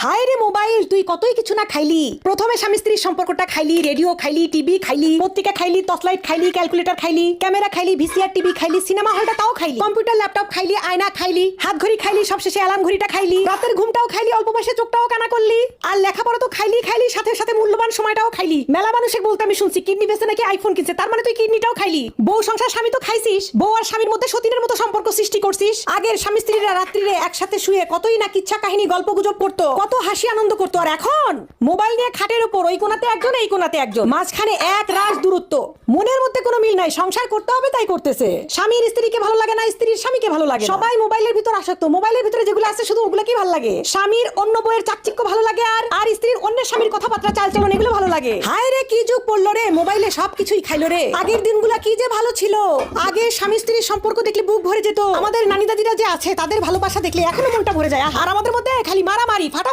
হায় রে মোবাইল, তুই কতই কিছু না খাইলি। প্রথমে স্বামী স্ত্রীর সম্পর্কটা খাইলি, রেডিও খাইলি, টিভি খাইলি, পত্রিকা খাইলি, টর্চলাইট খাইলি, ক্যালকুলেটর খাইলি, ক্যামেরা খাইলি, ভিসিআর টিভি খাইলি, সিনেমা হলটা তাও খাইলি, কম্পিউটার ল্যাপটপ খাইলি, আয়না খাইলি, হাত ঘড়ি খাইলি, সবশেষে অ্যালার্ম ঘড়িটা খাইলি, রাতের ঘুমটাও খাইলি, অল্প বয়সে চোখটাও কানা করলি, আর লেখাপড়া তো খাইলি খাইলি, সাথে সাথে মূল্যবান সময়টাও খাইলি। মেলা মানুষকে বলতে আমি শুনছি কিডনি বেচে নাকি আইফোন কিনছে, তার মানে তুই কিডনিটাও খাইলি। বউ সংসার স্বামী তো খাইছিস, বউ আর স্বামীর মধ্যে সতীনের মতো সম্পর্ক সৃষ্টি করছিস। আগের স্বামী স্ত্রীরা রাত্রিরে একসাথে শুয়ে কতই না কিচ্ছা কাহিনী গল্প গুজব করতো, কত হাসি আনন্দ করতো। আর এখন মোবাইল নিয়ে খাটের উপর ওই কোনাতে একজন এই কোনাতে একজন, মাঝখানে এক রাশ দূরত্ব, মনের মধ্যে কোনো মিল নাই। সংসার করতে হবে তাই করতেছে। স্বামীর স্ত্রীকে ভালো লাগে না, স্ত্রীর স্বামীকে ভালো লাগে। সবাই মোবাইলের ভিতর আসক্ত, মোবাইলের ভিতরে যেগুলো আছে শুধু ওগুলো কি ভালো লাগে। স্বামীর অন্য বইয়ের চাকচিক্য ভালো লাগে, আর স্ত্রীর অন্যের স্বামীর কথাবার্তা চালচলন এগুলো ভালো লাগে। হায় রে কি যুগ পড়লো রে, মোবাইলে সবকিছুই খাইলো রে। আগের দিনগুলা কি যে ভালো ছিল। আগে স্বামী স্ত্রীর সম্পর্ক দেখলে বুক ভরে যেত। আমাদের নানি দাদিরা যে আছে তাদের ভালোবাসা দেখলে এখনো মনটা ভরে যায়। আর আমাদের মধ্যে খালি মারামারি ফাটা